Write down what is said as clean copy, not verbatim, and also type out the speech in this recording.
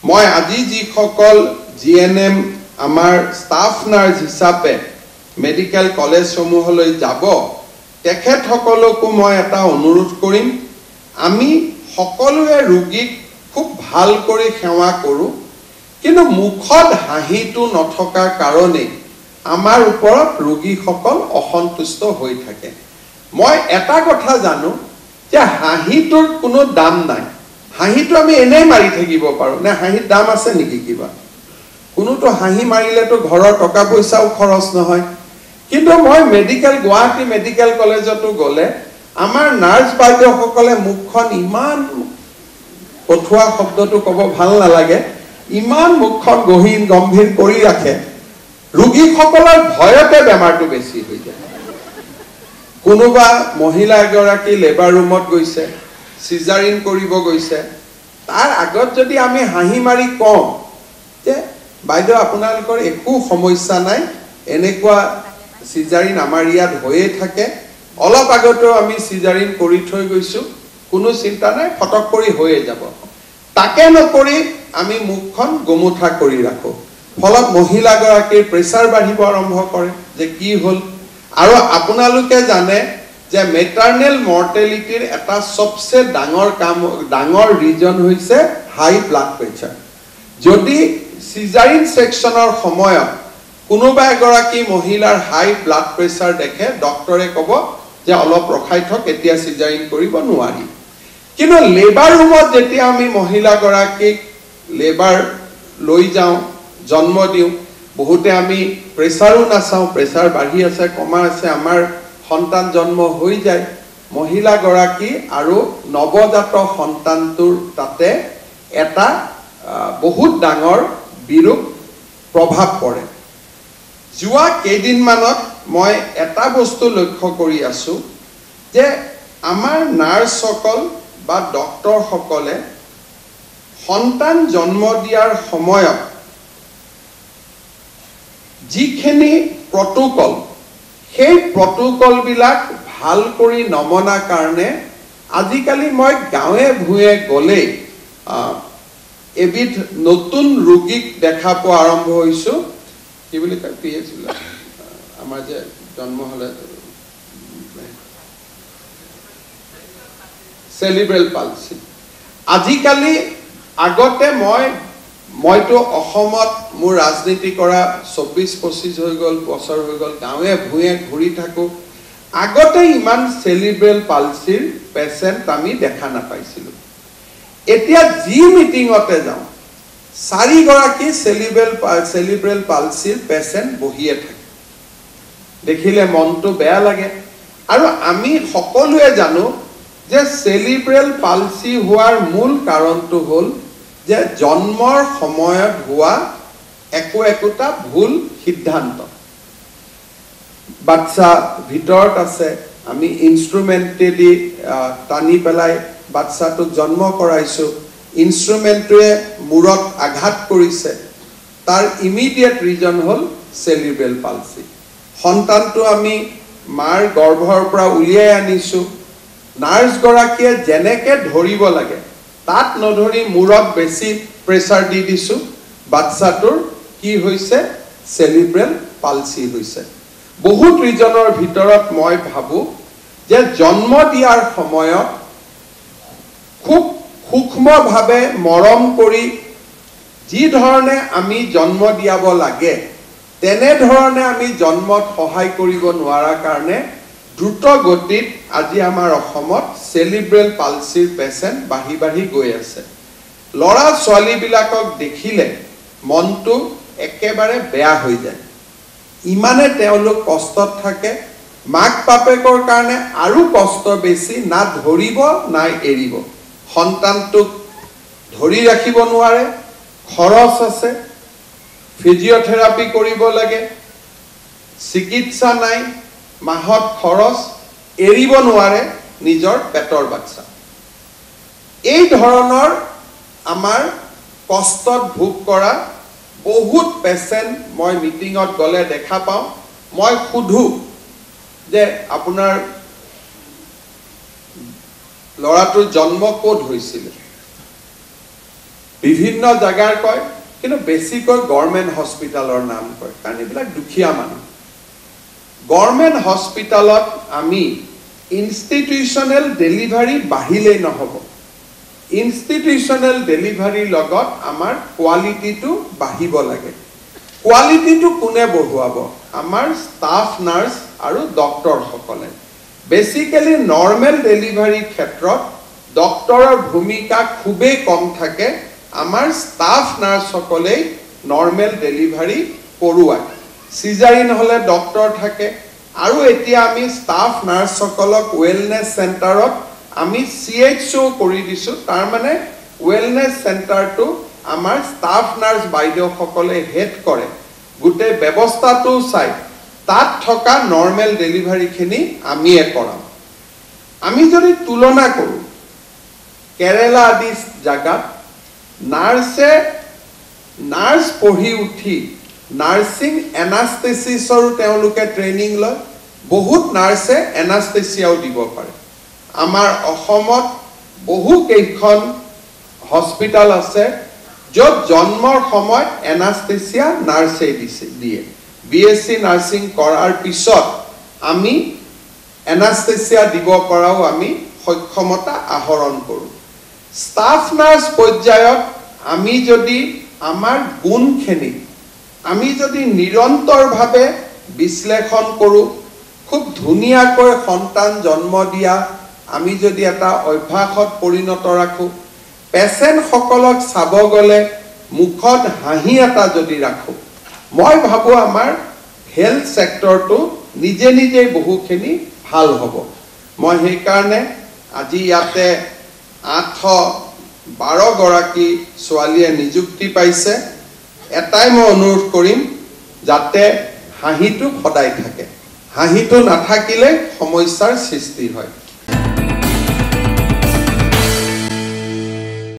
মই আজি যিসকল জিএনএম আমাৰ ষ্টাফ নাৰ্ছ হিচাপে মেডিকেল কলেজসমূহলৈ যাব তেখেতসকলকো মই এটা অনুৰোধ কৰিম আমি সকলোৱে ৰোগীক খুব ভাল কৰি সেৱা কৰোঁ কিন্তু মুখত হাঁহিটো নথকাৰ কাৰণে আমাৰ ওপৰত ৰোগীসকল অসন্তুষ্ট হৈ থাকে মই এটা কথা জানো যে হাঁহিটোৰ কোনো দাম নাই হাঁহিটো আমি এনেই মাৰি থাকিব পাৰোঁ নে হাঁহিৰ দাম আছে নেকি কিবা কোনোতো হাঁহি মাৰিলেতো ঘৰৰ টকা পইচাও খৰচ নহয় কিন্তু মই মেডিকেল গুৱাহাটী মেডিকেল কলেজতো গ'লে আমাৰ নাৰ্ছ বাইদেউসকলে মুখখন ইমান কঠোৱা শব্দটো ক'ব ভাল নালাগে ইমান মুখখন গম্ভীৰ কৰি ৰাখে ৰোগীসকলৰ ভয়তে বেমাৰটো বেছি হৈ যায় কোনোবা মহিলা এগৰাকী লেবাৰ ৰুমত গৈছে সিজাৰিন কৰিব গৈছে তাৰ আগত যদি আমি হাঁহি মাৰি কওঁ যে বাইদেউ আপোনালোকৰ একো সমস্যা নাই এনেকুৱা সিজাৰিন আমাৰ ইয়াত হৈয়ে থাকে অলপ আগতেও আমি সিজাৰিন কৰি থৈ গৈছোঁ কোনো চিন্তা নাই ফটক কৰি হৈয়ে যাব তাকে নকৰি আমি মুখখন গোমোঠা কৰি ৰাখোঁ ফলত মহিলাগৰাকীৰ প্ৰেছাৰ বাঢ়িব আৰম্ভ কৰে যে কি হ'ল আৰু আপোনালোকে জানে যে মেটাৰনেল মৰ্টেলিটিৰ এটা সবচে ডাঙৰ ৰিজন হৈছে হাই ব্লাড প্ৰেছাৰ যদি সিজাৰিন সেকশনৰ সময়ত কোনোবা এগৰাকী মহিলাৰ হাই ব্লাড প্ৰেছাৰ দেখে ডক্টৰে ক'ব যে অলপ ৰখাই থক এতিয়া সিজাৰিন কৰিব নোৱাৰি কিন্তু লেবাৰ ৰুমত যেতিয়া আমি মহিলাগৰাকীক লেবাৰ লৈ যাওঁ জন্ম দিওঁ বহুতে আমি প্ৰেছাৰো নাচাওঁ প্ৰেছাৰ বাঢ়ি আছে কমা আছে আমাৰ সন্তান জন্ম হৈ যায় মহিলাগৰাকী আৰু নৱজাত সন্তানটোৰ তাতে এটা বহুত ডাঙৰ বিৰূপ প্ৰভাৱ পৰে যোৱা কেইদিনমানত মই এটা বস্তু লক্ষ্য কৰি আছোঁ যে আমাৰ নাৰ্ছসকল বা ডক্টৰসকলে সন্তান জন্ম দিয়াৰ সময়ত যিখিনি প্ৰটোকল সেই প্ৰটোকলবিলাক ভাল কৰি নমনা কাৰণে আজিকালি মই গাঁৱে ভূঞে গ'লে এবিধ নতুন ৰোগীক দেখা পোৱা আৰম্ভ হৈছোঁ কি বুলি কয় পিএইচ আমাৰ যে জন্ম হ'লে চেলিব্ৰেল পালচি আজিকালি আগতে মইতো অসমত মোৰ ৰাজনীতি কৰা 24-25 হৈ গ'ল বছৰ হৈ গ'ল গাঁৱে ভূঞে ঘূৰি থাকোঁ আগতে ইমান চেলিব্ৰেল পালচিৰ পেচেণ্ট আমি দেখা নাপাইছিলোঁ এতিয়া যি মিটিঙতে যাওঁ 4 গৰাকী চেলিব্ৰেল পালচিৰ পেচেণ্ট বহিয়ে থাকে দেখিলে মনটো বেয়া লাগে আৰু আমি সকলোৱে জানো যে চেলিব্ৰেল পালচি হোৱাৰ মূল কাৰণটো হ'ল যে জন্মৰ সময়ত হোৱা একোটা ভুল সিদ্ধান্ত বাচ্চা ভিতৰত আছে আমি ইনষ্ট্ৰুমেণ্টেদি টানি পেলাই বাচ্চাটোক জন্ম কৰাইছোঁ ইনষ্ট্ৰুমেণ্টটোৱে মূৰত আঘাত কৰিছে তাৰ ইমিডিয়েট ৰিজন হ'ল চেলিব্ৰেল পালচি সন্তানটো আমি মাৰ গৰ্ভৰ পৰা উলিয়াই আনিছোঁ নাৰ্ছগৰাকীয়ে যেনেকৈ ধৰিব লাগে তাত নধৰি মূৰত বেছি প্ৰেছাৰ দি দিছোঁ বাচ্চাটোৰ কি হৈছে চেলিব্ৰেল পালচি হৈছে বহুত ৰিজনৰ ভিতৰত মই ভাবোঁ যে জন্ম দিয়াৰ সময়ত খুব সূক্ষ্মভাৱে মৰম কৰি যি ধৰণে আমি জন্ম দিয়াব লাগে তেনেধৰণে আমি জন্মত সহায় কৰিব নোৱাৰাৰ কাৰণে দ্ৰুত গতিত আজি আমাৰ অসমত চেলিব্ৰেল পালচিৰ পেচেণ্ট বাঢ়ি গৈ আছে ল'ৰা ছোৱালীবিলাকক দেখিলে মনটো একেবাৰে বেয়া হৈ যায় ইমানে তেওঁলোক কষ্টত থাকে মাক বাপেকৰ কাৰণে আৰু কষ্ট বেছি না ধৰিব নাই এৰিব সন্তানটোক ধৰি ৰাখিব নোৱাৰে খৰচ আছে ফিজিঅথেৰাপি কৰিব লাগে চিকিৎসা নাই মাহত খৰচ এৰিব নোৱাৰে নিজৰ পেটৰ বাচ্চা এই ধৰণৰ আমাৰ কষ্টত ভোগ কৰা বহুত পেচেণ্ট মই মিটিঙত গ'লে দেখা পাওঁ মই সুধো যে আপোনাৰ ল'ৰাটোৰ জন্ম ক'ত হৈছিল বিভিন্ন জাগাৰ কয় কিন্তু বেছিকৈ গভৰ্নমেণ্ট হস্পিটালৰ নাম কয় কাৰণ এইবিলাক দুখীয়া মানুহ গভৰ্নমেণ্ট হস্পিটালত আমি ইনষ্টিটিউচনেল ডেলিভাৰী বাঢ়িলেই নহ'ব ইনষ্টিটিউচনেল ডেলিভাৰীৰ লগত আমাৰ কোৱালিটিটো বাঢ়িব লাগে কোৱালিটিটো কোনে বঢ়ুৱাব আমাৰ ষ্টাফ নাৰ্ছ আৰু ডক্টৰসকলে বেসিক্যালি নৰ্মেল ডেলিভাৰী ক্ষেত্ৰত ডক্টৰৰ ভূমিকা খুবেই কম থাকে আমাৰ ষ্টাফ নাৰ্ছসকলে নৰ্মেল ডেলিভাৰী কৰোৱায় সিজাৰিন হলে ডক্টৰ থাকে আৰু এতিয়া আমি ষ্টাফ নাৰ্ছসকলক ওয়েলনেস সেন্টাৰত আমি CHO কৰি দিছো তাৰ মানে ওয়েলনেস সেন্টাৰটো আমাৰ ষ্টাফ নাৰ্ছ বাইদেউসকলে হেড কৰে গুটে ব্যৱস্থাটো চাই তাত থকা নৰ্মেল ডেলিভাৰীখিনি আমিয়ে কৰাম আমি যদি তুলনা কৰো কেৰালা আদি জাগাত নাৰ্ছ পঢ়ি উঠি নাৰ্ছিং এনাস্থেচিছৰ তেওঁলোকে ট্ৰেইনিং লয় বহুত নাৰ্ছে এনাস্থেচিয়াও দিব পাৰে আমাৰ অসমত বহু কেইখন হস্পিটাল আছে য'ত জন্মৰ সময়ত এনাস্থেচিয়া নাৰ্ছে দিয়ে BSc নাৰ্ছিং কৰাৰ পিছত আমি এনাস্থেচিয়া দিব পৰাও আমি সক্ষমতা আহৰণ কৰো ষ্টাফ নাৰ্ছ পৰ্যায়ত আমি যদি আমাৰ গুণখিনি আমি যদি নিৰন্তৰভাৱে বিশ্লেষণ কৰো খুব ধুনিয়াকৈ সন্তান জন্ম দিয়া আমি যদি এটা অভ্যাসত পৰিণত ৰাখো পেশেন্ট সকলক চাব গলে মুখত হাঁহি এটা যদি ৰাখো মই ভাবো আমাৰ হেলথ সেক্টৰটো নিজে নিজে বহুখিনি ভাল হ'ব মই সেই কাৰণে আজি ইয়াতে 812 গৰাকী ছোৱালীয়ে নিযুক্তি পাইছে এটাই মই অনুৰোধ কৰিম যাতে হাঁহিটো সদায় থাকে হাঁহিটো নাথাকিলে সমস্যাৰ সৃষ্টি হয়